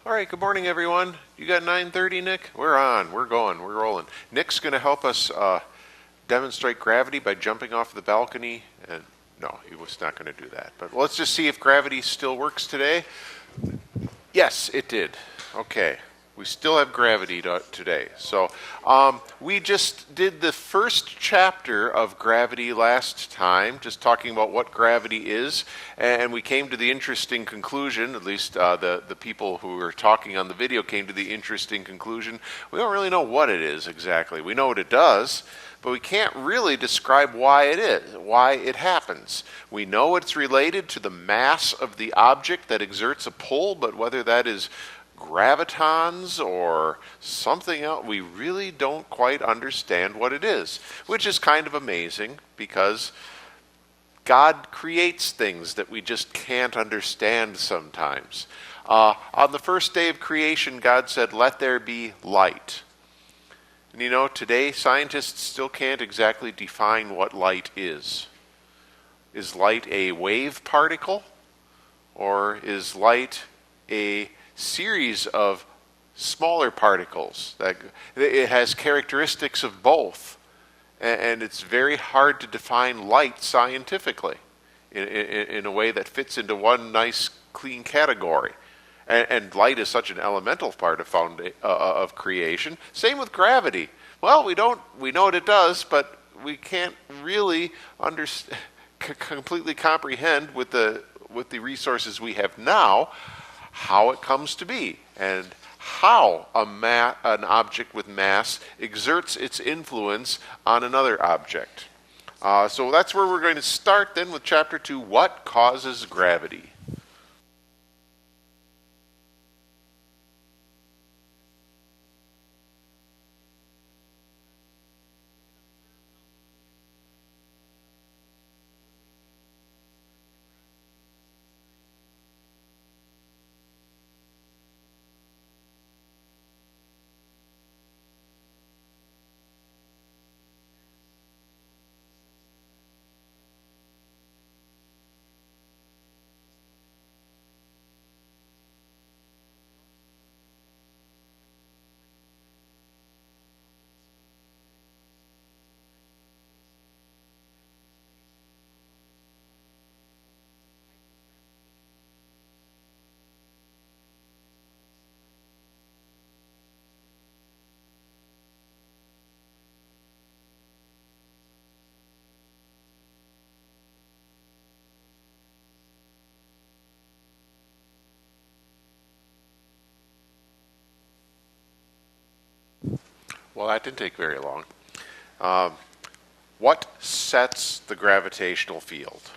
All right, good morning, everyone. You got 9:30, Nick? We're on. We're going. We're rolling. Nick's going to help us demonstrate gravity by jumping off the balcony. And no, he was not going to do that. But let's just see if gravity still works today. Yes, it did. Okay. We still have gravity today. So we just did the first chapter of gravity last time, just talking about what gravity is, and we came to the interesting conclusion, at least the people who were talking on the video came to the interesting conclusion, we don't really know what it is exactly. We know what it does, but we can't really describe why it is, why it happens. We know it's related to the mass of the object that exerts a pull, but whether that is gravitons or something else, we really don't quite understand what it is, which is kind of amazing because God creates things that we just can't understand sometimes. On the first day of creation, God said, "Let there be light." And you know, today scientists still can't exactly define what light is. Is light a wave particle? Or is light a series of smaller particles? That it has characteristics of both, and it's very hard to define light scientifically in a way that fits into one nice clean category. And light is such an elemental part of creation. Same with gravity. Well, we know what it does, but we can't really completely comprehend with the resources we have now how it comes to be and how an object with mass exerts its influence on another object. So that's where we're going to start then with Chapter 2, What Causes Gravity? Well, that didn't take very long. What sets the gravitational field?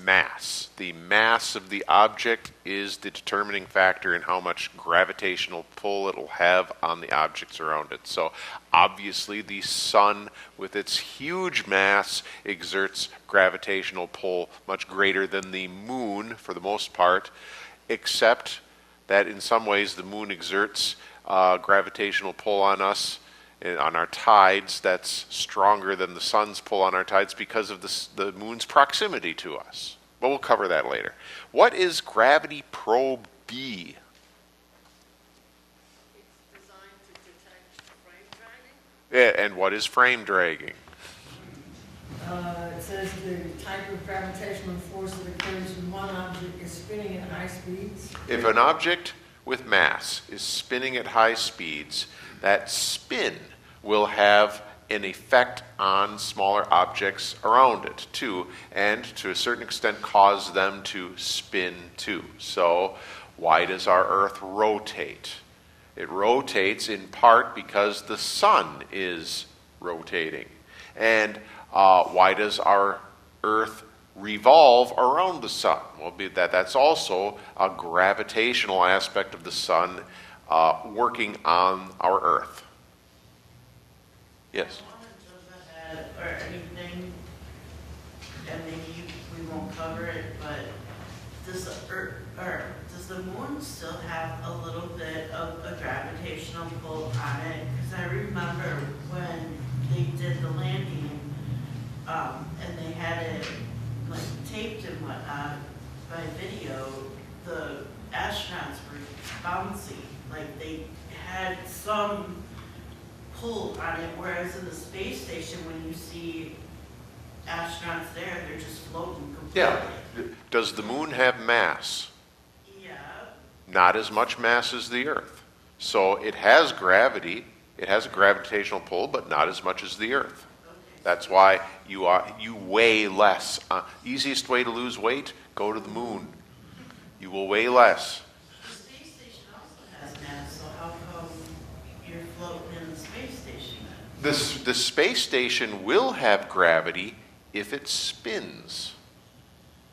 Mass. The mass of the object is the determining factor in how much gravitational pull it'll have on the objects around it. So obviously the sun, with its huge mass, exerts gravitational pull much greater than the moon for the most part, except that in some ways the moon exerts gravitational pull on us, on our tides, that's stronger than the sun's pull on our tides because of the moon's proximity to us. But we'll cover that later. What is gravity probe B? It's designed to detect frame dragging. Yeah, and what is frame dragging? It says the type of gravitational force that occurs when one object is spinning at high speeds. If an object with mass is spinning at high speeds, that spin will have an effect on smaller objects around it too, and to a certain extent cause them to spin too. So why does our Earth rotate? It rotates in part because the sun is rotating. And why does our Earth revolve around the sun? Well, that's also a gravitational aspect of the sun working on our Earth. Yes? Or anything, and maybe we won't cover it, but does the moon still have a little bit of a gravitational pull on it? Because I remember when they did the landing had it like taped and whatnot by video, the astronauts were bouncy. Like they had some pull on it, whereas in the space station, when you see astronauts there, they're just floating completely. Yeah. Does the moon have mass? Yeah. Not as much mass as the Earth. So it has gravity. It has a gravitational pull, but not as much as the Earth. Okay. That's why you weigh less. Easiest way to lose weight, go to the moon. You will weigh less. The space station also has mass, so how come you're floating in the space station then? The space station will have gravity if it spins.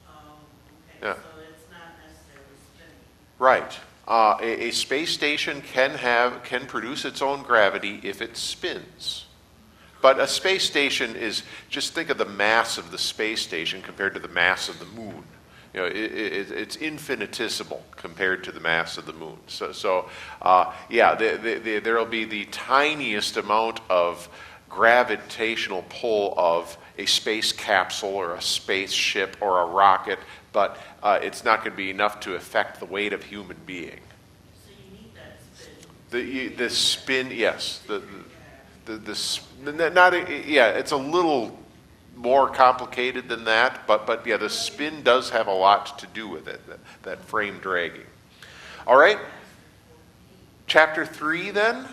Okay, Yeah. so it's not necessarily spinning. Right. A space station can produce its own gravity if it spins. But a space station is, just think of the mass of the space station compared to the mass of the moon. You know, it's infinitesimal compared to the mass of the moon. There will be the tiniest amount of gravitational pull of a space capsule or a spaceship or a rocket, but it's not going to be enough to affect the weight of human being. So you need that spin. The spin, yes. It's a little more complicated than that, but yeah, the spin does have a lot to do with it, that frame dragging. All right, chapter 3 then.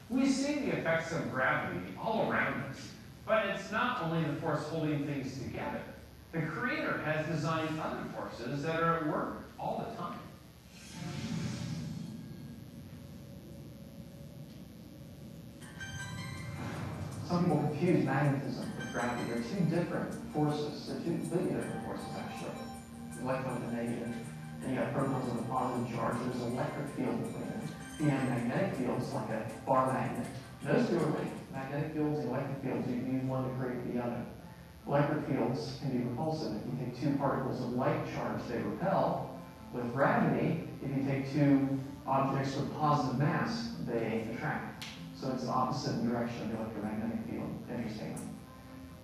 We see the effects of gravity all around us, but it's not only the force holding things together. The Creator has designed other forces that are at work all the time. Some people confuse magnetism with gravity. They're two different forces. They're two completely different forces, actually. The electron and the negative. And you got protons with a positive charge. There's an electric field between them. You have magnetic fields like a bar magnet. Those two are linked. Magnetic fields and electric fields, you can use one to create the other. Electric fields can be repulsive. If you take two particles of light charge, they repel. With gravity, if you take two objects with positive mass, they attract. So it's the opposite direction of the electromagnetic field, interestingly.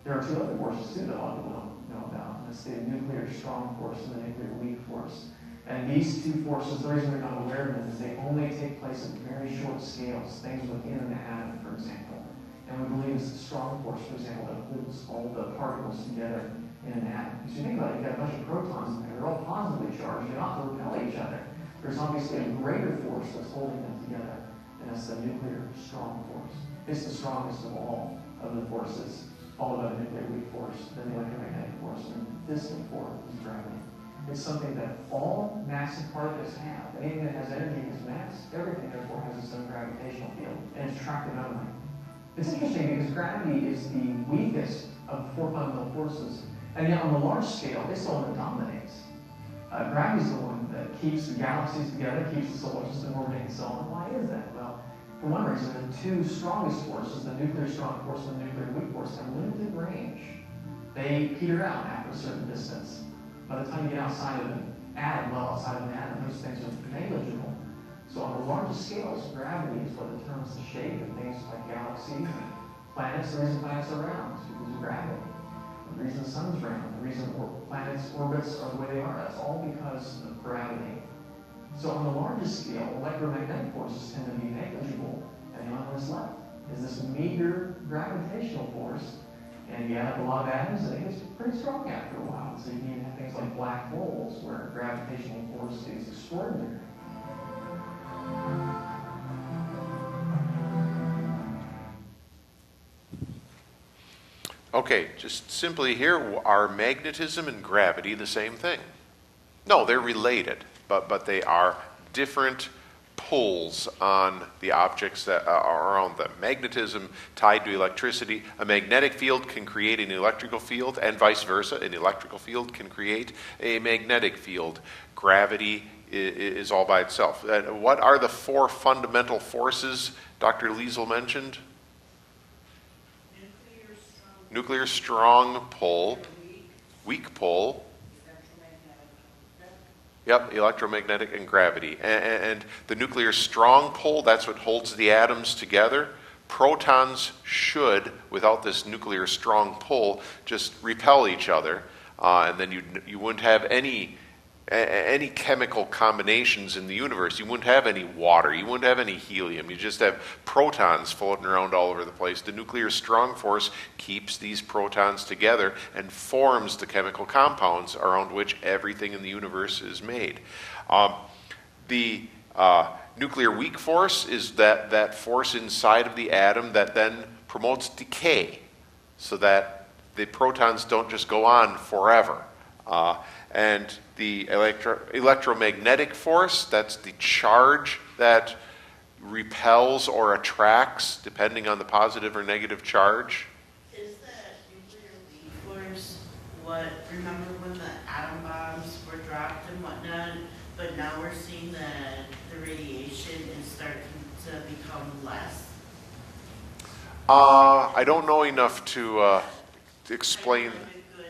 There are two other forces too that a lot of people don't know about. That's the nuclear strong force and the nuclear weak force. And these two forces, the reason we're not aware of them is they only take place at very short scales, things within an atom, for example. And we believe it's the strong force, for example, that holds all the particles together in an atom. Because you think about it, you've got a bunch of protons in there, they're all positively charged, they don't have to repel each other. There's obviously a greater force that's holding them together, and that's the nuclear strong force. It's the strongest of all of the forces, followed by the nuclear weak force, then the electromagnetic force, and this force is gravity. It's something that all massive particles have. Anything that has energy has mass. Everything, therefore, has its own gravitational field, and it's attractive only. It's interesting because gravity is the weakest of the four fundamental forces, and yet on the large scale, it's the one that dominates. Gravity is the one that keeps the galaxies together, keeps the solar system orbiting, and so on. Why is that? Well, for one reason, the two strongest forces, the nuclear strong force and the nuclear weak force, have limited range. They peter out after a certain distance. By the time you get outside of an atom, outside of an atom, those things are negligible. So on the largest scales, gravity is what determines the shape of things like galaxies and planets. The reason planets are round is because of gravity. The reason the sun's round, the reason planets' orbits are the way they are, that's all because of gravity. So on the largest scale, electromagnetic forces tend to be negligible, and the only one that's left is this meager gravitational force. And you add up a lot of atoms, and it gets pretty strong after a while. So you can even have things like black holes, where gravitational force is extraordinary. Okay, just simply here, are magnetism and gravity the same thing? No, they're related, but they are different pulls on the objects that are around them. Magnetism tied to electricity. A magnetic field can create an electrical field, and vice versa. An electrical field can create a magnetic field. Gravity is all by itself. What are the four fundamental forces Dr. Liesel mentioned? Nuclear strong pull, weak pull, Yep, electromagnetic and gravity. And the nuclear strong pull, that's what holds the atoms together. Protons should, without this nuclear strong pull, just repel each other. And then you wouldn't have any chemical combinations in the universe. You wouldn't have any water. You wouldn't have any helium. You just have protons floating around all over the place. The nuclear strong force keeps these protons together and forms the chemical compounds around which everything in the universe is made. The nuclear weak force is that force inside of the atom that then promotes decay so that the protons don't just go on forever. And the electromagnetic force, that's the charge that repels or attracts, depending on the positive or negative charge. Is that nuclear weak force what, remember when the atom bombs were dropped and whatnot, but now we're seeing that the radiation is starting to become less? I don't know enough to explain. Kind of like a good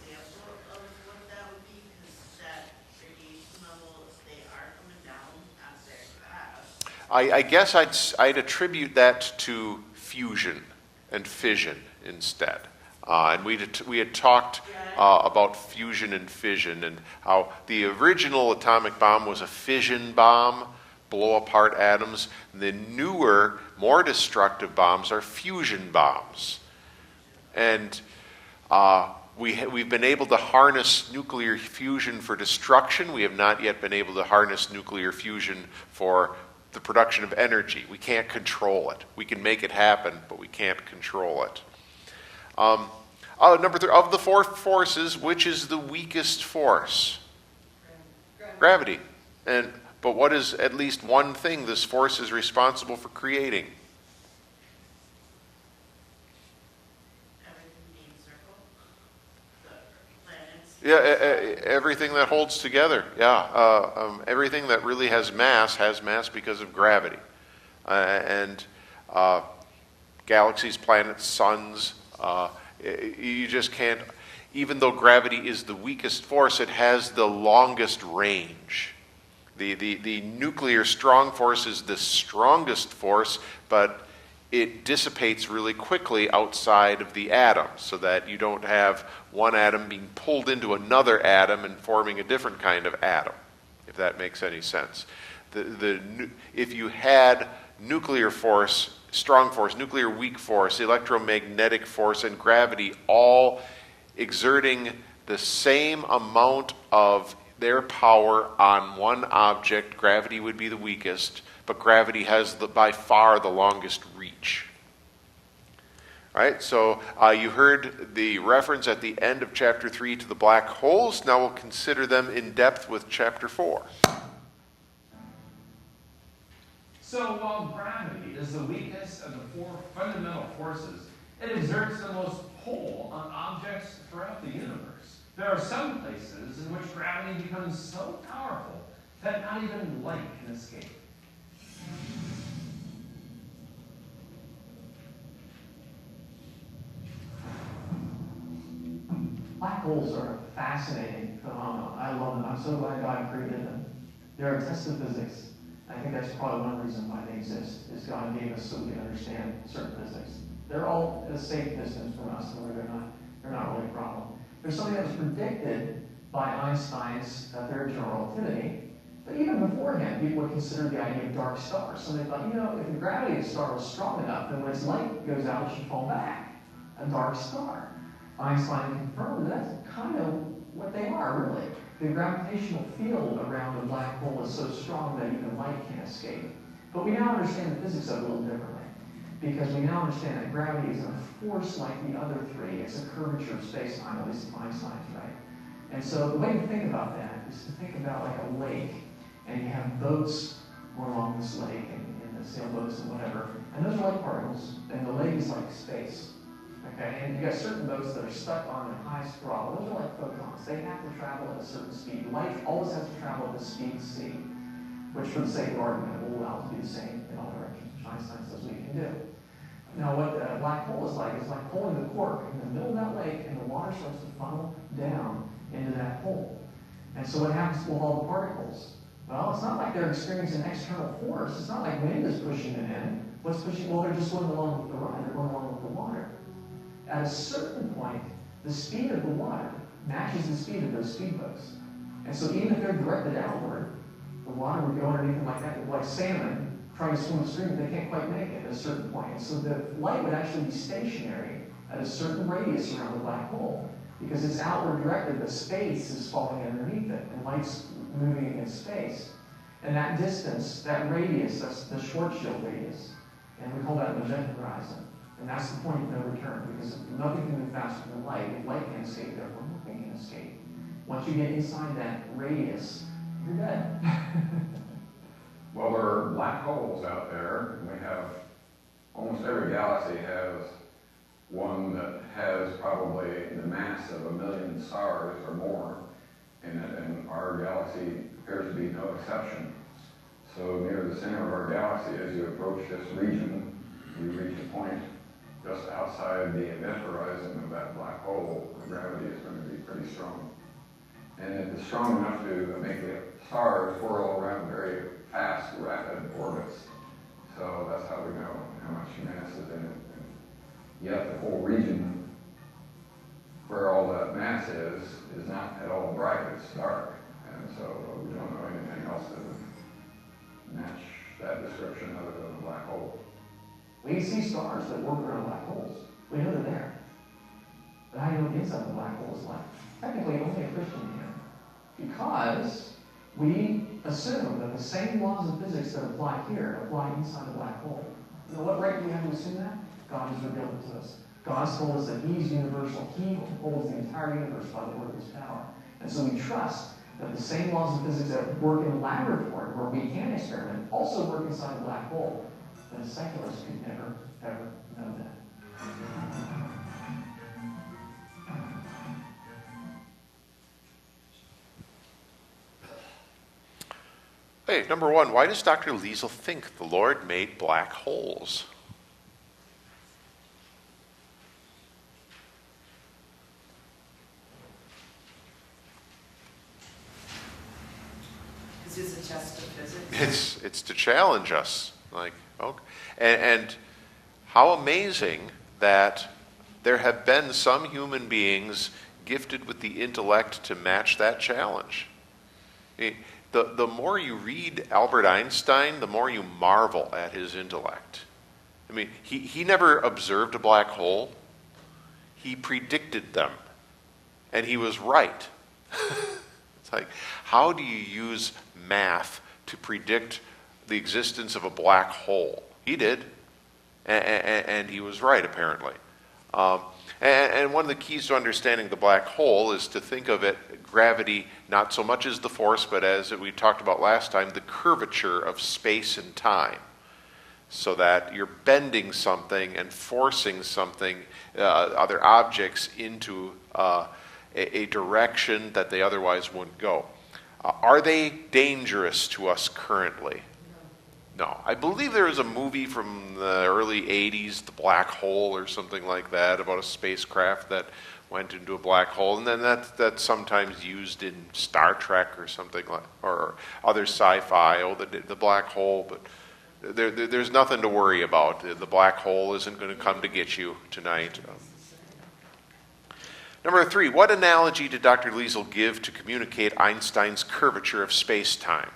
example of what that would be, because that radiation levels, they are coming down not very fast. I guess I'd attribute that to fusion and fission instead. And we had talked about fusion and fission and how the original atomic bomb was a fission bomb, blow apart atoms. The newer, more destructive bombs are fusion bombs. And we've been able to harness nuclear fusion for destruction. We have not yet been able to harness nuclear fusion for the production of energy. We can't control it. We can make it happen, but we can't control it. Number 3, of the 4 forces, which is the weakest force? Gravity. But what is at least one thing this force is responsible for creating? Everything being circle, the planets. Yeah, everything that holds together. Yeah, everything that really has mass because of gravity. And galaxies, planets, suns, you just can't, even though gravity is the weakest force, it has the longest range. The nuclear strong force is the strongest force, but it dissipates really quickly outside of the atom, so that you don't have one atom being pulled into another atom and forming a different kind of atom, if that makes any sense. If you had nuclear force, strong force, nuclear weak force, electromagnetic force, and gravity all exerting the same amount of their power on one object, gravity would be the weakest, but gravity has by far the longest reach. All right, so you heard the reference at the end of chapter 3 to the black holes. Now we'll consider them in depth with chapter 4. So while gravity is the weakest of the 4 fundamental forces, it exerts the most pull on objects throughout the universe. There are some places in which gravity becomes so powerful that not even light can escape. Black holes are a fascinating phenomenon. I love them. I'm so glad God created them. They're a test of physics. I think that's probably one reason why they exist, is God gave us so we can understand certain physics. They're all at a safe distance from us, where they're not really a problem. There's something that was predicted by Einstein's theory of general relativity, but even beforehand, people would consider the idea of dark stars. So they thought, if the gravity of a star was strong enough, then when its light goes out, it should fall back. A dark star. Einstein confirmed that that's kind of what they are, really. The gravitational field around a black hole is so strong that even light can't escape. But we now understand the physics of it a little differently, because we now understand that gravity isn't a force like the other 3. It's a curvature of space-time, at least if Einstein's right. And so the way to think about that is to think about like a lake, and you have boats going along this lake, and the sailboats and whatever, and those are like particles, and the lake is like space. Okay, and you got certain boats that are stuck on their highest throttle. Those are like photons. They have to travel at a certain speed. Light always has to travel at the speed c, which for the sake of argument will allow it to be the same in all directions, which Einstein says we can do. Now what a black hole is like pulling the cork in the middle of that lake, and the water starts to funnel down into that hole. And so what happens with all the particles? Well, it's not like they're experiencing external force. It's not like wind is pushing them in. What's pushing? Well, they're just going along with the ride. They're going along with the water. At a certain point, the speed of the water matches the speed of those speedboats. And so even if they're directed outward, the water would go underneath them like that, like salmon trying to swim upstream. They can't quite make it at a certain point. And so the light would actually be stationary at a certain radius around the black hole because it's outward directed, but space is falling underneath it, and light's moving against space. And that distance, that radius, that's the Schwarzschild radius, and we call that the event horizon. And that's the point of no return, because nothing can move faster than light. If light can escape, therefore nothing can escape. Once you get inside that radius, you're dead. Well, there are black holes out there, and we have, almost every galaxy has one that has probably the mass of 1 million stars or more in it, and our galaxy appears to be no exception. So near the center of our galaxy, as you approach this region, you reach a point just outside the event horizon of that black hole. The gravity is going to be pretty strong. And it is strong enough to make the stars whirl around very fast, rapid orbits. So that's how we know how much mass is in it. And yet the whole region where all that mass is not at all bright, it's dark. And so we don't know anything else that would match that description other than a black hole. We see stars that work around black holes. We know they're there. But how do you know what inside the black hole is like? Technically, only a Christian can. Because we assume that the same laws of physics that apply here apply inside the black hole. Now, what right do we have to assume that? God has revealed it to us. God's told us that He's universal. He holds the entire universe by the word of His power. And so we trust that the same laws of physics that work in the laboratory, where we can experiment, also work inside the black hole. But a secularist could never, ever know that. Hey, number one, why does Dr. Liesel think the Lord made black holes? Because it's a test of physics. It's to challenge us. Like, okay. And how amazing that there have been some human beings gifted with the intellect to match that challenge. The more you read Albert Einstein, the more you marvel at his intellect. I mean, he never observed a black hole. He predicted them. And he was right. It's like, how do you use math to predict the existence of a black hole? He did. And he was right, apparently. And one of the keys to understanding the black hole is to think of it, gravity, not so much as the force, but as we talked about last time, the curvature of space and time. So that you're bending something and forcing something, other objects, into a direction that they otherwise wouldn't go. Are they dangerous to us currently? No. I believe there was a movie from the early 80s, The Black Hole or something like that, about a spacecraft that went into a black hole. And then that's sometimes used in Star Trek or something like, or other sci-fi, the black hole. But there's nothing to worry about. The black hole isn't going to come to get you tonight. Number three, what analogy did Dr. Liesel give to communicate Einstein's curvature of space-time?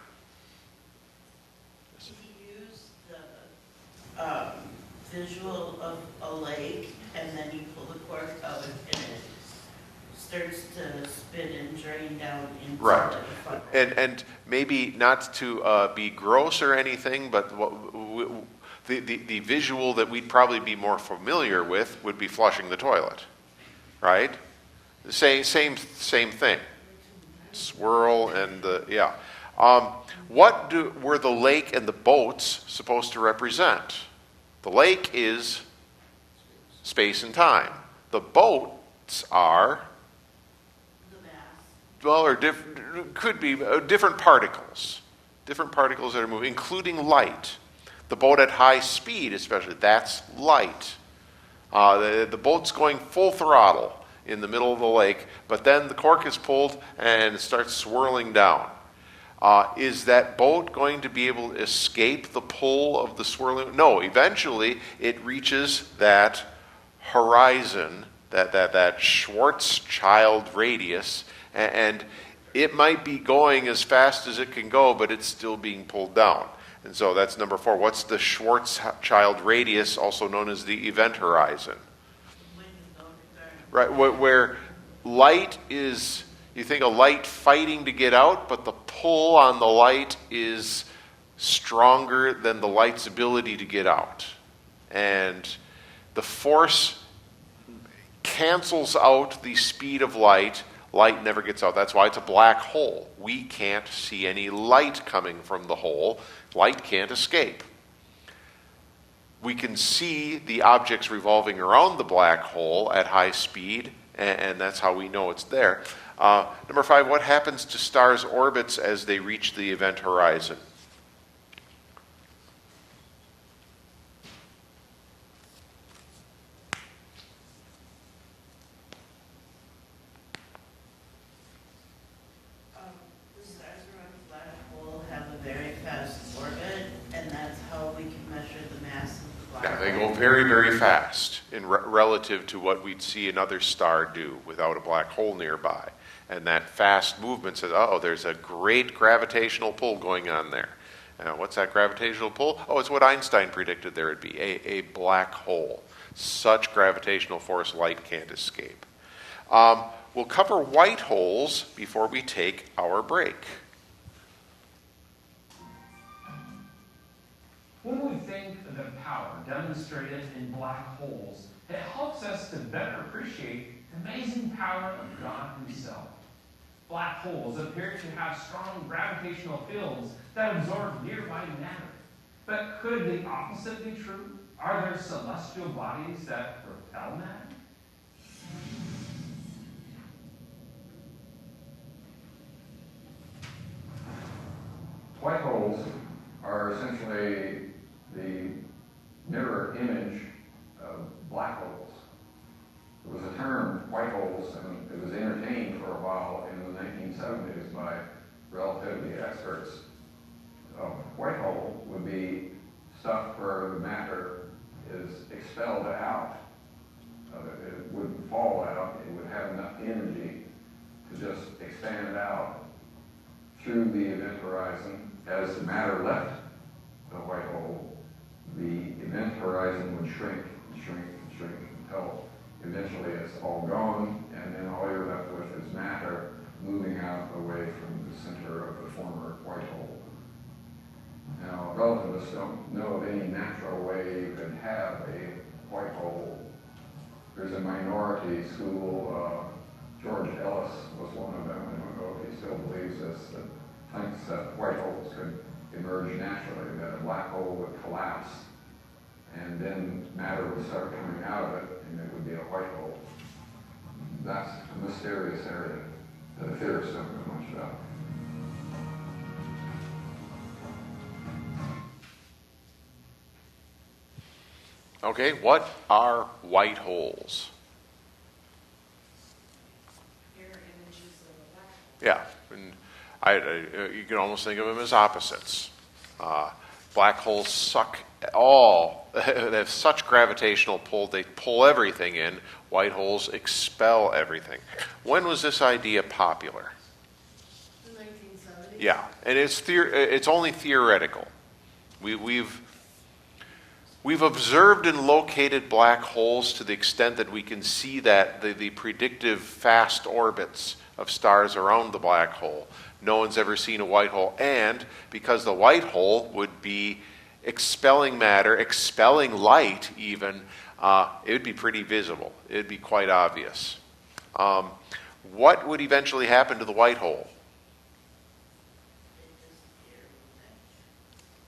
Visual of a lake, and then you pull the cork out and it starts to spin and drain down into right. the funnel. And maybe not to be gross or anything, but the visual that we'd probably be more familiar with would be flushing the toilet, right? The same thing. Swirl and yeah. What were the lake and the boats supposed to represent? The lake is space and time. The boats are, well, or could be different particles that are moving, including light. The boat at high speed, especially, that's light. The boat's going full throttle, in the middle of the lake, but then the cork is pulled and it starts swirling down. Is that boat going to be able to escape the pull of the swirling? No, eventually it reaches that horizon, that Schwarzschild radius, and it might be going as fast as it can go, but it's still being pulled down. And so that's number 4. What's the Schwarzschild radius, also known as the event horizon? Right, where light is, you think of light fighting to get out, but the pull on the light is stronger than the light's ability to get out. And the force cancels out the speed of light. Light never gets out. That's why it's a black hole. We can't see any light coming from the hole. Light can't escape. We can see the objects revolving around the black hole at high speed, and that's how we know it's there. Number 5, what happens to stars' orbits as they reach the event horizon? The stars around the black hole have a very fast orbit, and that's how we can measure the mass of the black Yeah, hole. they go very, very fast in relative to what we'd see another star do without a black hole nearby. And that fast movement says, oh, there's a great gravitational pull going on there. What's that gravitational pull? Oh, it's what Einstein predicted there would be, a black hole. Such gravitational force light can't escape. We'll cover white holes before we take our break. When we think of the power demonstrated in black holes, it helps us to better appreciate the amazing power of God Himself. Black holes appear to have strong gravitational fields that absorb nearby matter. But could the opposite be true? Are there celestial bodies that repel matter? White holes are essentially the mirror image of black holes. There was a term, white holes, and it was entertained for a while in the 1970s by relativity experts. A white hole would be stuff where the matter is expelled out. It wouldn't fall out. It would have enough energy to just expand out through the event horizon. As the matter left the white hole, the event horizon would shrink and shrink and shrink until eventually it's all gone, and then all you're left with is matter moving out away from the center of the former white hole. Now, relativists don't know of any natural way you could have a white hole. There's a minority school, George Ellis was one of them, and I don't know if he still believes this, that thinks that white holes could emerge naturally, that a black hole would collapse, and then matter would start coming out of it, and it would be a white hole. That's a mysterious area that the theorists don't know much about. Okay, what are white holes? Yeah, and you can almost think of them as opposites. Black holes suck all. They have such gravitational pull, they pull everything in. White holes expel everything. When was this idea popular? The 1970s? Yeah, and it's only theoretical. We've observed and located black holes to the extent that we can see that the predictive fast orbits of stars around the black hole. No one's ever seen a white hole, and because the white hole would be expelling matter, expelling light even, it would be pretty visible. It would be quite obvious. What would eventually happen to the white hole?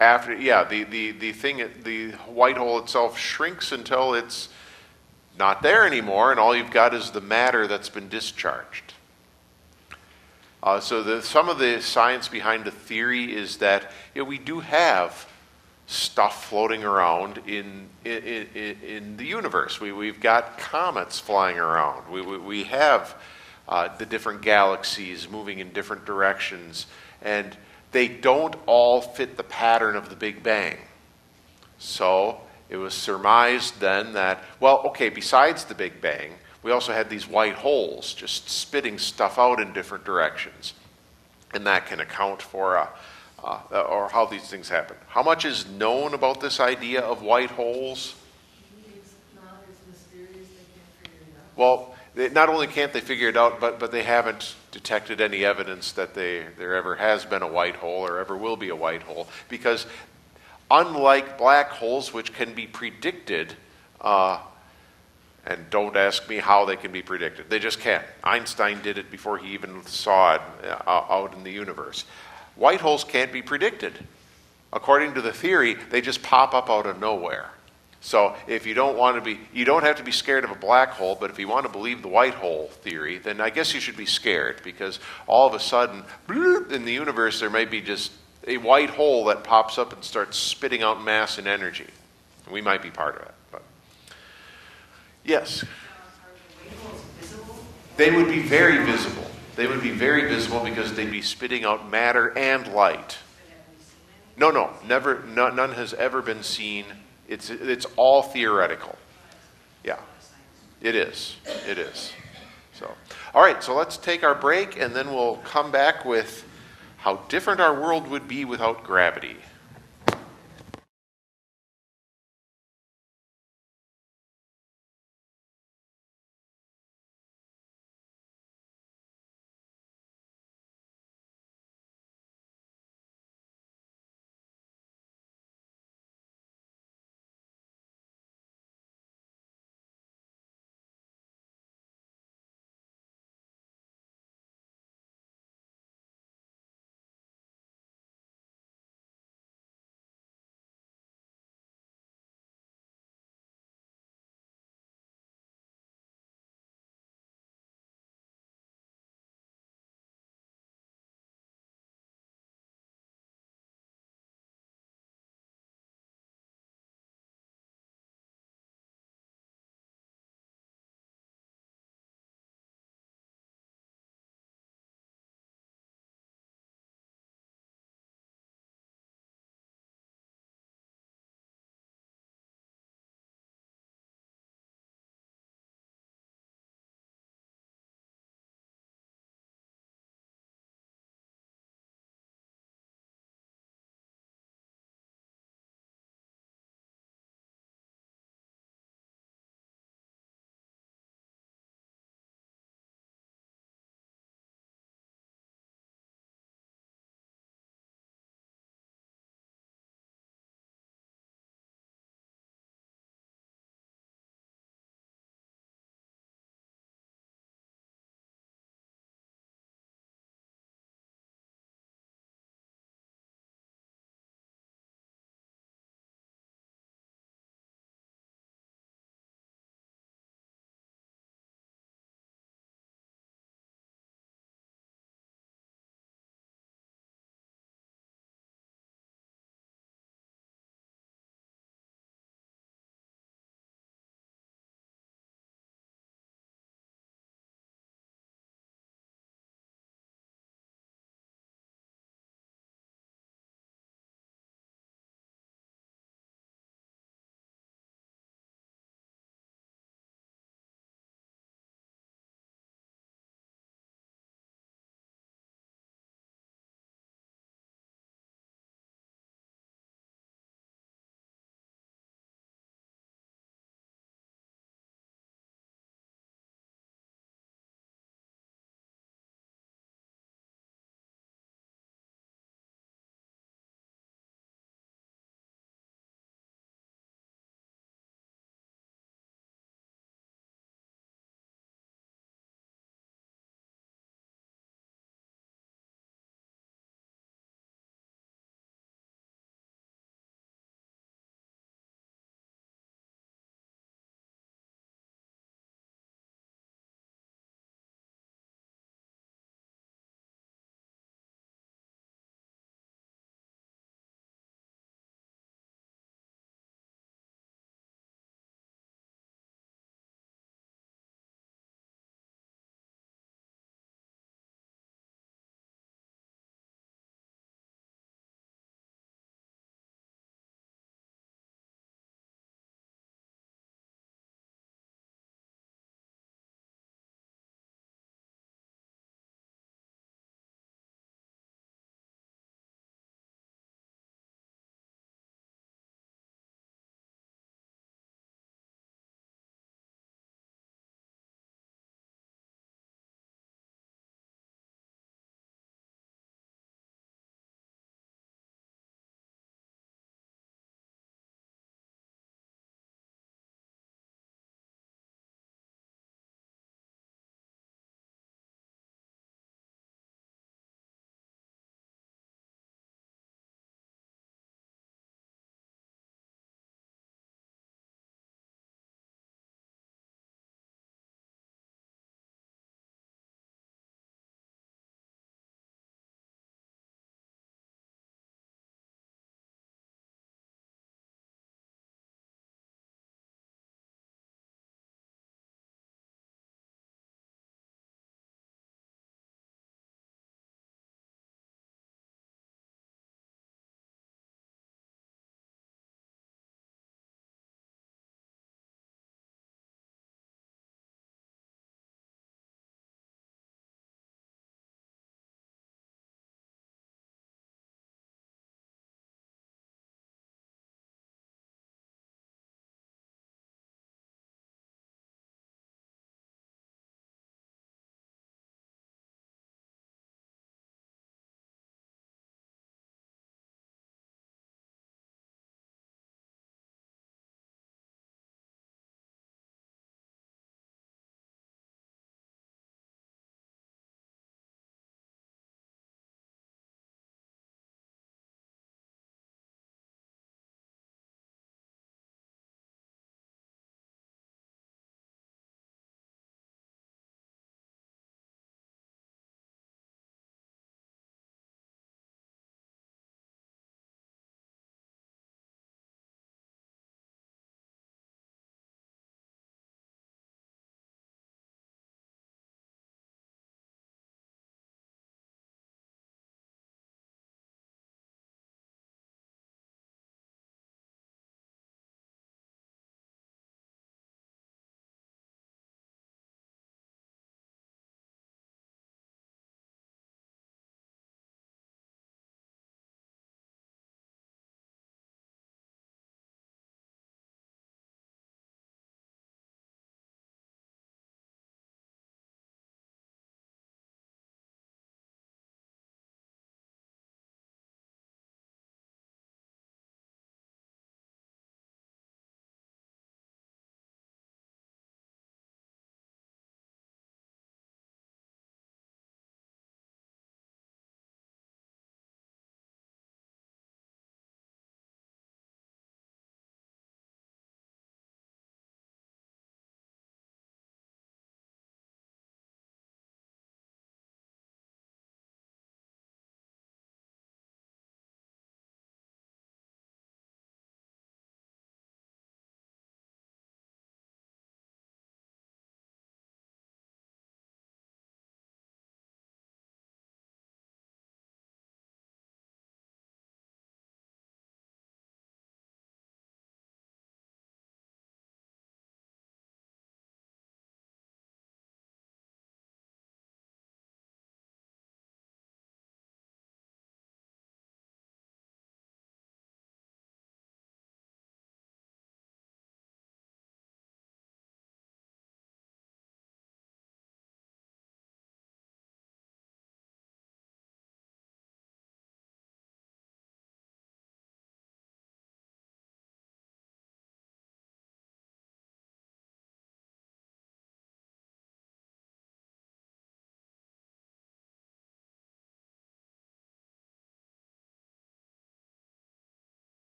After, yeah, the white hole itself shrinks until it's not there anymore, and all you've got is the matter that's been discharged. So some of the science behind the theory is that we do have stuff floating around in the universe. We've got comets flying around. We have the different galaxies moving in different directions, and they don't all fit the pattern of the Big Bang. So it was surmised then that, well, okay, besides the Big Bang, we also had these white holes just spitting stuff out in different directions. And that can account for or how these things happen. How much is known about this idea of white holes? It's not as mysterious, they can't figure it out. Well, not only can't they figure it out, but they haven't detected any evidence that there ever has been a white hole or ever will be a white hole. Because unlike black holes, which can be predicted, and don't ask me how they can be predicted. They just can't. Einstein did it before he even saw it out in the universe. White holes can't be predicted. According to the theory, they just pop up out of nowhere. So if you don't want to be, you don't have to be scared of a black hole, but if you want to believe the white hole theory, then I guess you should be scared, because all of a sudden, in the universe, there might be just a white hole that pops up and starts spitting out mass and energy. We might be part of it. But yes? Are the white holes visible? They would be very visible. They would be very visible because they'd be spitting out matter and light. No, never. None has ever been seen. It's all theoretical. Yeah, it is. It is. So, all right. So let's take our break, and then we'll come back with how different our world would be without gravity.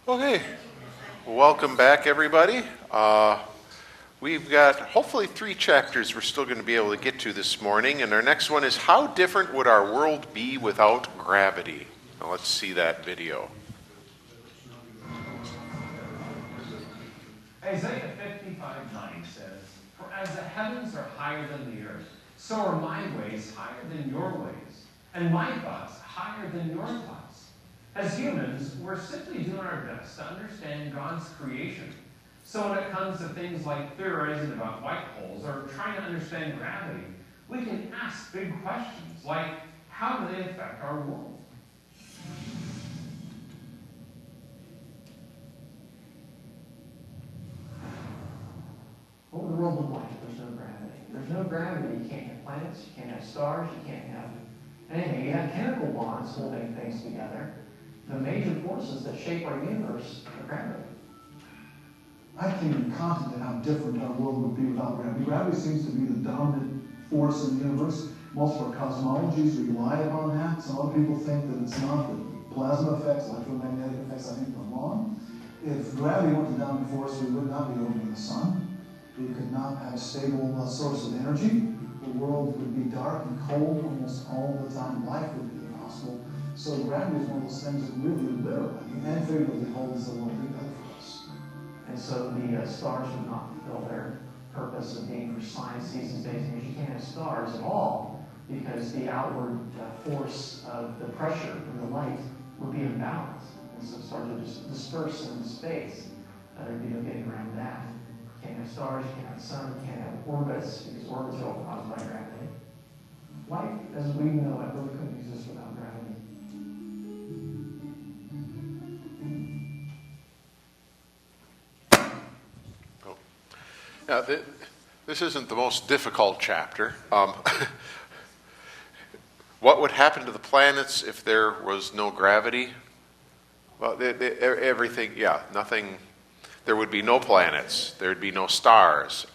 Okay, welcome back, everybody. We've got hopefully 3 chapters we're still going to be able to get to this morning, and our next one is How Different Would Our World Be Without Gravity? Now let's see that video. Isaiah 55:9 says, "For as the heavens are higher than the earth, so are my ways higher than your ways, and my thoughts higher than your thoughts." As humans, we're simply doing our best to understand God's creation. So when it comes to things like theorizing about white holes or trying to understand gravity, we can ask big questions like, how do they affect our world? What would the world look like if there's no gravity? If there's no gravity, you can't have planets, you can't have stars, you can't have anything. You have chemical bonds holding things together. The major forces that shape our universe are gravity. I can't even contemplate how different our world would be without gravity. Gravity seems to be the dominant force in the universe. Most of our cosmologies rely upon that. Some other people think that it's not. The plasma effects, electromagnetic effects, I think they're wrong. If gravity weren't the dominant force, we would not be orbiting the sun. We could not have a stable source of energy. The world would be dark and cold almost all the time. Life would be impossible. So gravity is one of those things that really literally and figuratively holds the world together for us. And so the stars would not fulfill their purpose of being for science these days, because you can't have stars at all, because the outward force of the pressure from the light would be imbalanced. And so stars would just disperse into space. There'd be no getting around that. You can't have stars, you can't have the sun, you can't have orbits, because orbits are all caused by gravity. Life, as we know it, really couldn't exist without gravity. Now, this isn't the most difficult chapter. What would happen to the planets if there was no gravity? Well, everything, nothing. There would be no planets. There would be no stars.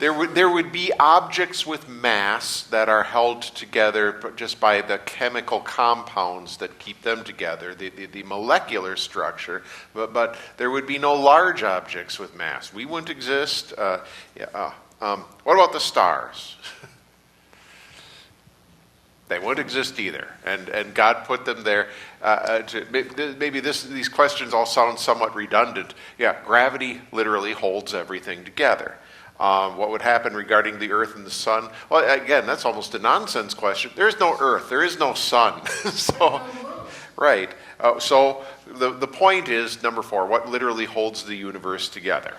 There would be objects with mass that are held together just by the chemical compounds that keep them together, the molecular structure, but there would be no large objects with mass. We wouldn't exist. What about the stars? They wouldn't exist either, and God put them there. Maybe these questions all sound somewhat redundant. Yeah, gravity literally holds everything together. What would happen regarding the earth and the sun? Well, again, that's almost a nonsense question. There is no earth. There is no sun. Right. So the point is, number 4, what literally holds the universe together?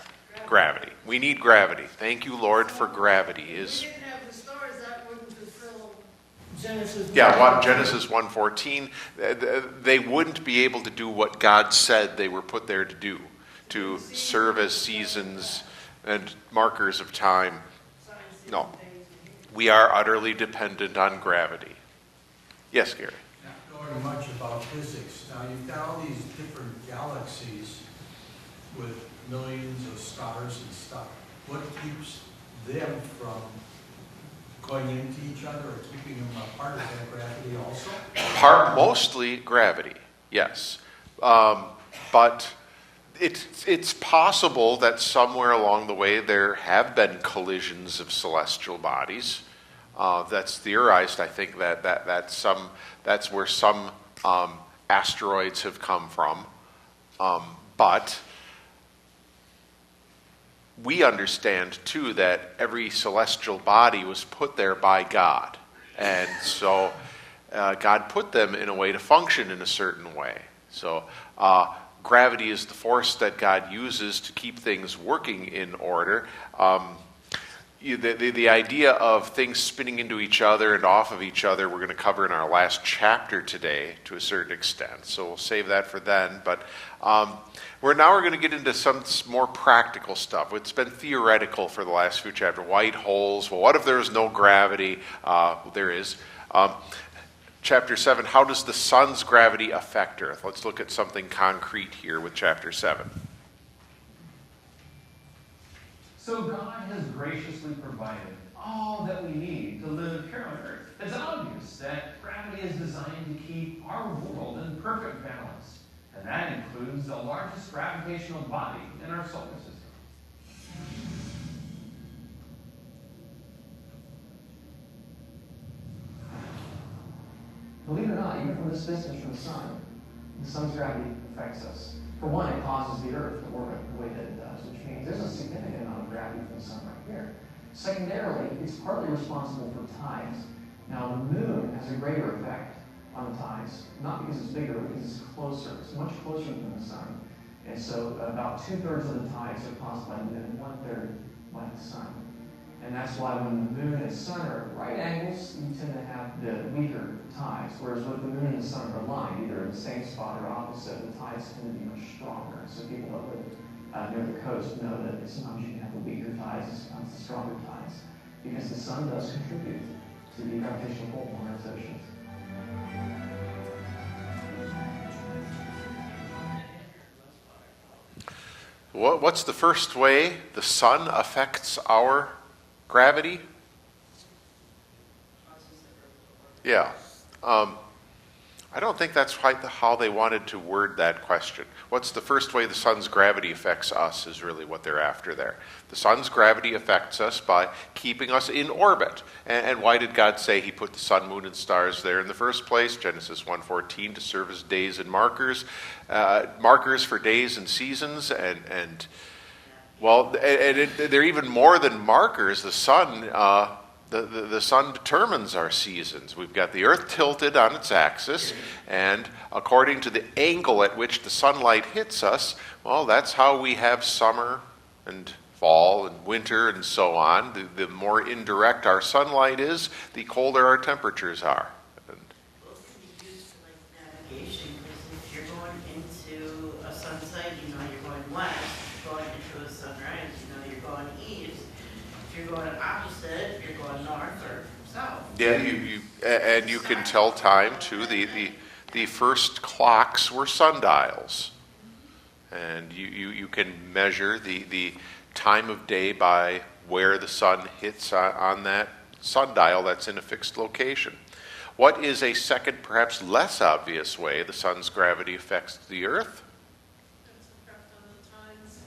Gravity. We need gravity. Thank you, Lord, for gravity. If you didn't have the stars, that wouldn't fulfill Genesis. Genesis 1:14. They wouldn't be able to do what God said they were put there to do, to serve as seasons and markers of time. No. We are utterly dependent on gravity. Yes, Gary? Not knowing much about physics. Now, you've got all these different galaxies with millions of stars and stuff. What keeps them from going into each other or keeping them apart? Is that gravity also? Mostly gravity, yes. But it's possible that somewhere along the way there have been collisions of celestial bodies. That's theorized. I think that's where some asteroids have come from. But we understand too that every celestial body was put there by God, and so God put them in a way to function in a certain way. So gravity is the force that God uses to keep things working in order. The idea of things spinning into each other and off of each other we're going to cover in our last chapter today to a certain extent. So we'll save that for then. But we're going to get into some more practical stuff. It's been theoretical for the last few chapters. White holes. Well, what if there's no gravity? There is. Chapter 7, how does the sun's gravity affect Earth? Let's look at something concrete here with chapter 7. So God has graciously provided all that we need to live here on Earth. It's obvious that gravity is designed to keep our world in perfect balance, and that includes moon's the largest gravitational body in our solar system. Believe it or not, even from this distance from the sun's gravity affects us. For one, it causes the Earth to orbit the way that it does, which means there's a significant amount of gravity from the sun right here. Secondarily, it's partly responsible for tides. Now, the moon has a greater effect on the tides, not because it's bigger, but because it's closer. It's much closer than the sun. And so about 2/3 of the tides are caused by the moon and 1/3 by the sun. And that's why when the moon and sun are at right angles, you tend to have the weaker tides. Whereas when the moon and the sun are aligned, either in the same spot or opposite, the tides tend to be much stronger. So people that live near the coast know that sometimes you can have the weaker tides, sometimes the stronger tides, because the sun does contribute to the gravitational pull on Earth's oceans. What's the first way the sun affects our gravity? Yeah. I don't think that's quite how they wanted to word that question. What's the first way the sun's gravity affects us is really what they're after there. The sun's gravity affects us by keeping us in orbit. And why did God say he put the sun, moon, and stars there in the first place? Genesis 1:14, to serve as days and markers. Markers for days and seasons. And they're even more than markers. The sun... The sun determines our seasons. We've got the earth tilted on its axis, and according to the angle at which the sunlight hits us, well, that's how we have summer and fall and winter and so on. The more indirect our sunlight is, the colder our temperatures are. Both can be used for like navigation, because if you're going into a sunset, you know you're going west. If you're going into a sunrise, you know you're going east. If you're going opposite, you're going north or south. Yeah, you can tell time too. The first clocks were sundials, and you can measure the time of day by where the sun hits on that sundial that's in a fixed location. What is a second, perhaps less obvious way the sun's gravity affects the Earth?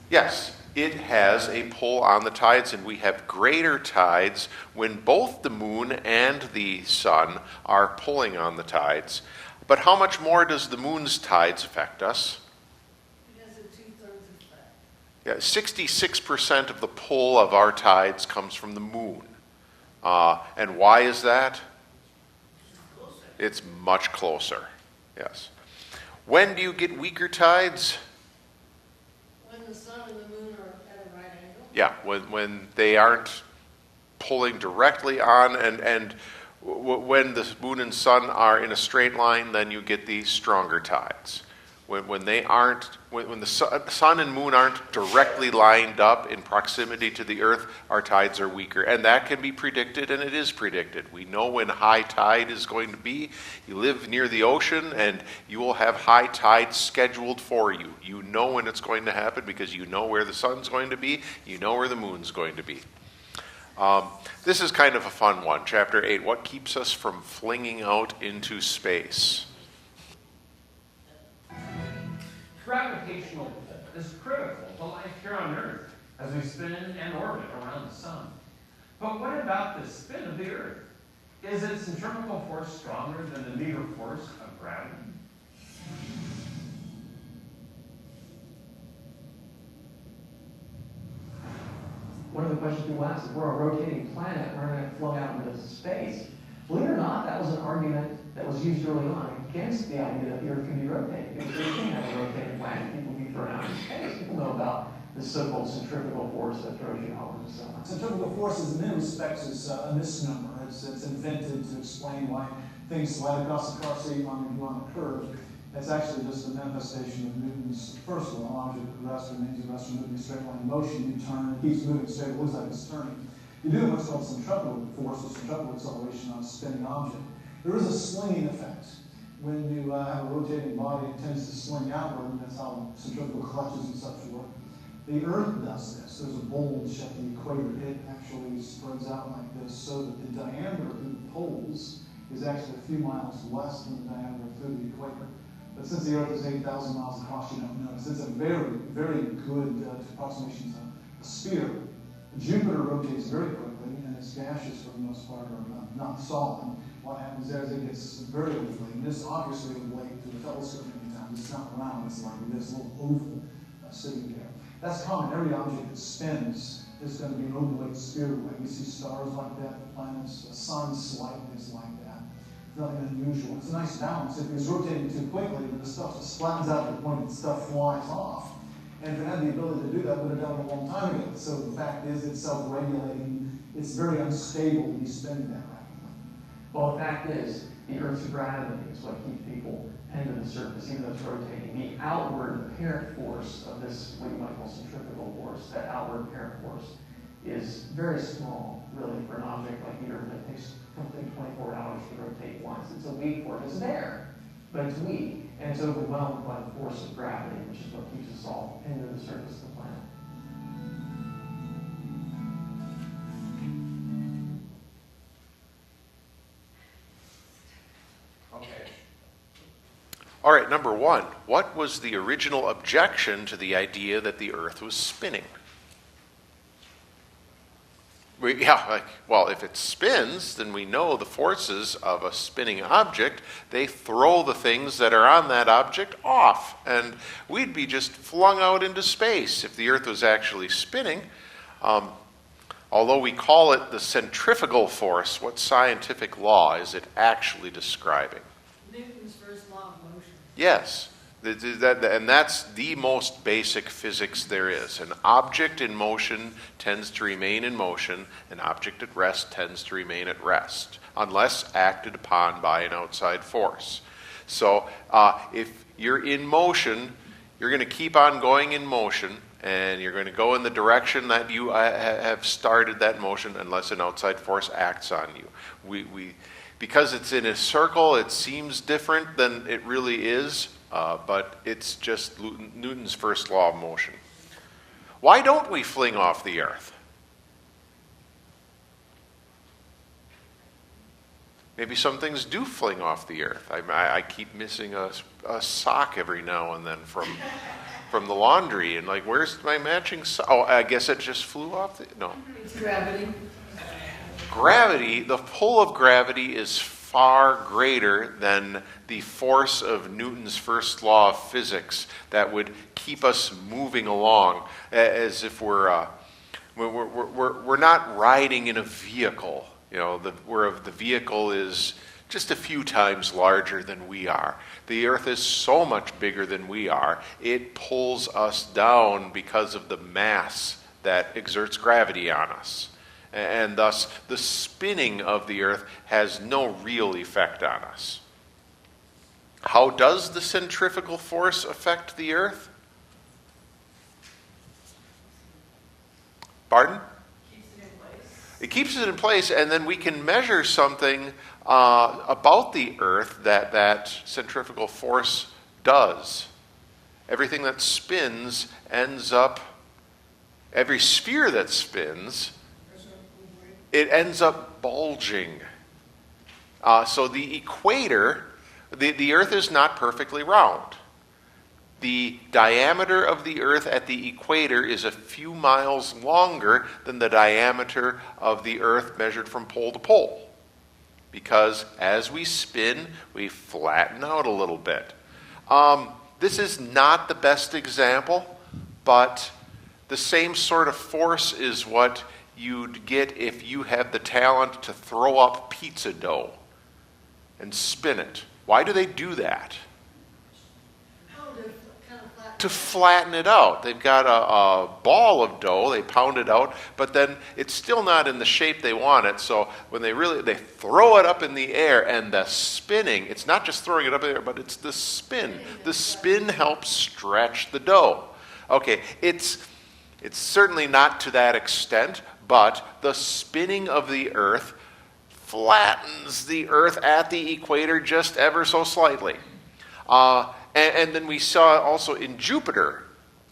Yes. It has a pull on the tides, and we have greater tides when both the moon and the sun are pulling on the tides. But how much more does the moon's tides affect us? It has a 2/3 effect. Yeah, 66% of the pull of our tides comes from the moon. And why is that? It's much closer, yes. When do you get weaker tides? When the sun and the moon are at a right angle? Yeah, when they aren't pulling directly on, and when the moon and sun are in a straight line, then you get these stronger tides. When the sun and moon aren't directly lined up in proximity to the earth, our tides are weaker. And that can be predicted, and it is predicted. We know when high tide is going to be. You live near the ocean, and you will have high tide scheduled for you. You know when it's going to happen because you know where the sun's going to be. You know where the moon's going to be. This is kind of a fun one. Chapter 8, what keeps us from flinging out into space? Gravitational pull is critical to life here on Earth as we spin and orbit around the sun. But what about the spin of the Earth? Is its centrifugal force stronger than the meter force of gravity? One of the questions people ask, if we're a rotating planet, we're going to float out into space. Believe it or not, that was an argument that was used early on against the idea that the Earth can be rotating. Because we can't have a rotating planet, people can be thrown out in space. People know about the so-called centrifugal force that throws you out into space. Centrifugal force, in many respects, is a misnomer. It's invented to explain why things slide across the car seat on a curve. It's actually just a manifestation of Newton's first law. Object at rest remains at rest, moving in a straight line motion. You turn, it keeps moving straight, it looks like it's turning. You do what's called centrifugal force, or centrifugal acceleration on a spinning object. There is a slinging effect. When you have a rotating body, it tends to sling outward, and that's how centrifugal clutches and such work. The Earth does this. There's a bulge at the equator. It actually spreads out like this, so that the diameter through the poles is actually a few miles less than the diameter through the equator. But since the Earth is 8,000 miles across, you don't notice. It's a very, very good approximation of a sphere. Jupiter rotates very quickly, and it's gaseous for the most part, or not solid. What happens there is it gets very inflated. This obviously relates to the telescope anytime. It's not round, it's like this little oval sitting there. That's common. Every object that spins is going to be an oval-like sphere. Like we see stars like that, planets, the sun slightly is like that. Nothing unusual. It's a nice balance. If it's rotating too quickly, then the stuff just flattens out to the point that the stuff flies off. And if it had the ability to do that, it would have done it a long time ago. So the fact is, it's self-regulating. It's very unstable to be spinning that rapidly. Well, the fact is, the Earth's gravity is what keeps people pinned to the surface, even though it's rotating. The outward apparent force of this, what you might call centrifugal force, that outward apparent force, is very small, really, for an object like the Earth that takes complete 24 hours to rotate once. It's a weak force. It's there, but it's weak, and it's overwhelmed by the force of gravity, which is what keeps us all pinned to the surface of the planet. All right, number one, what was the original objection to the idea that the Earth was spinning? Well, if it spins, then we know the forces of a spinning object, they throw the things that are on that object off. And we'd be just flung out into space if the Earth was actually spinning. Although we call it the centrifugal force, what scientific law is it actually describing? Newton's first law of motion. Yes. And that's the most basic physics there is. An object in motion tends to remain in motion. An object at rest tends to remain at rest, unless acted upon by an outside force. So if you're in motion, you're going to keep on going in motion, and you're going to go in the direction that you have started that motion unless an outside force acts on you. Because it's in a circle, it seems different than it really is. But it's just Newton's first law of motion. Why don't we fling off the Earth? Maybe some things do fling off the Earth. I keep missing a sock every now and then from the laundry, and like, where's my matching sock? Oh, I guess it just flew off. No. It's gravity. Gravity, the pull of gravity is far greater than the force of Newton's first law of physics that would keep us moving along as if we're not riding in a vehicle, where the vehicle is just a few times larger than we are. The Earth is so much bigger than we are. It pulls us down because of the mass that exerts gravity on us. And thus, the spinning of the Earth has no real effect on us. How does the centrifugal force affect the Earth? Pardon? Keeps it in place. It keeps it in place, and then we can measure something about the Earth that centrifugal force does. Everything that spins ends up, every sphere that spins, it ends up bulging. So the equator, the Earth is not perfectly round. The diameter of the Earth at the equator is a few miles longer than the diameter of the Earth measured from pole to pole. Because as we spin, we flatten out a little bit. This is not the best example, but the same sort of force is what you'd get if you had the talent to throw up pizza dough and spin it. Why do they do that? To flatten it out. They've got a ball of dough, they pound it out, but then it's still not in the shape they want it, so when they throw it up in the air, and the spinning, it's not just throwing it up in the air, but it's the spin. The spin helps stretch the dough. Okay, it's certainly not to that extent, but the spinning of the Earth flattens the Earth at the equator just ever so slightly. And then we saw also in Jupiter.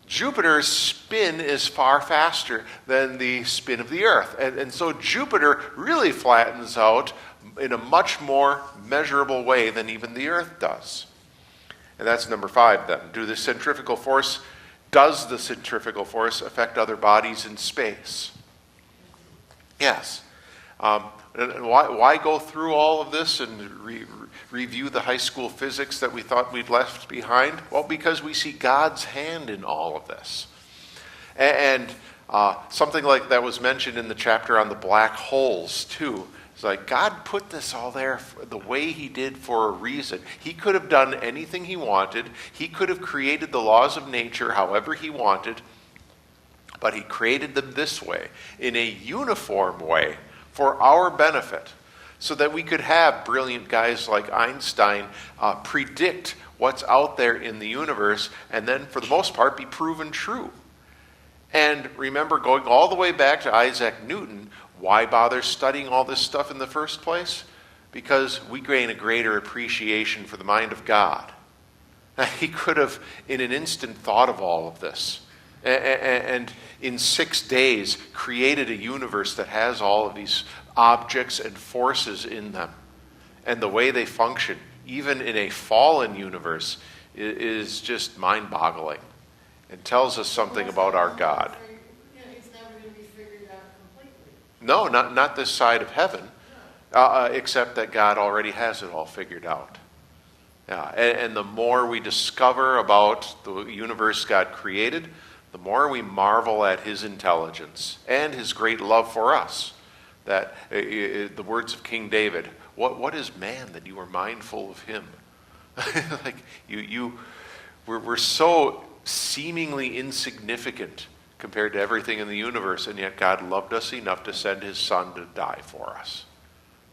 Jupiter's spin is far faster than the spin of the Earth. And so Jupiter really flattens out in a much more measurable way than even the Earth does. And that's number 5 then. Does the centrifugal force affect other bodies in space? Yes. And why go through all of this and review the high school physics that we thought we'd left behind? Well, because we see God's hand in all of this. And something like that was mentioned in the chapter on the black holes, too. It's like God put this all there the way he did for a reason. He could have done anything he wanted. He could have created the laws of nature however he wanted. But he created them this way, in a uniform way, for our benefit, so that we could have brilliant guys like Einstein predict what's out there in the universe, and then, for the most part, be proven true. And remember, going all the way back to Isaac Newton, why bother studying all this stuff in the first place? Because we gain a greater appreciation for the mind of God. He could have, in an instant, thought of all of this. And in 6 days created a universe that has all of these objects and forces in them. And the way they function, even in a fallen universe, is just mind-boggling. It tells us something about our God. It's never going to be figured out completely. No, not this side of heaven, except that God already has it all figured out. Yeah, and the more we discover about the universe God created, the more we marvel at his intelligence and his great love for us. That the words of King David, what is man that you are mindful of him? Like we're so seemingly insignificant compared to everything in the universe, and yet God loved us enough to send his son to die for us.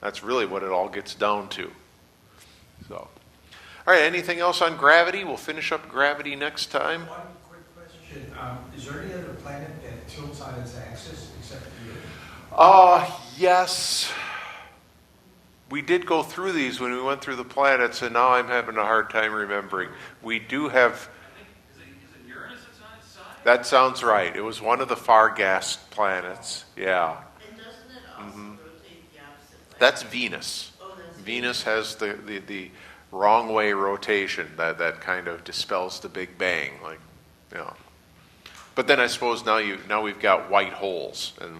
That's really what it all gets down to. So, all right, anything else on gravity? We'll finish up gravity next time. One quick question. Is there any other planet that tilts on its axis except the Earth? Yes. We did go through these when we went through the planets, and now I'm having a hard time remembering. We do have... Is it Uranus that's on its side? That sounds right. It was one of the far-gassed planets. Yeah. And doesn't it also rotate the opposite way? That's Venus. Oh, that's Venus has the wrong way rotation that kind of dispels the Big Bang, like, you know. But then I suppose now we've got white holes, and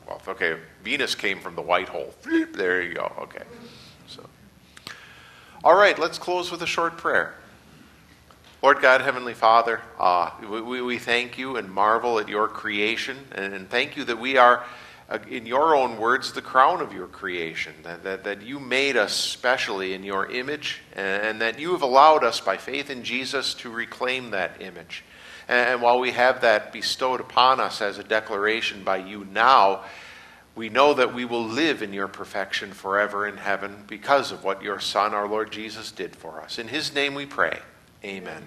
well, okay, Venus came from the white hole. There you go. Okay, so all right, let's close with a short prayer. Lord God, Heavenly Father, we thank you and marvel at your creation, and thank you that we are, in your own words, the crown of your creation, that you made us specially in your image, and that you have allowed us by faith in Jesus to reclaim that image. And while we have that bestowed upon us as a declaration by you now, we know that we will live in your perfection forever in heaven because of what your Son, our Lord Jesus, did for us. In his name we pray. Amen.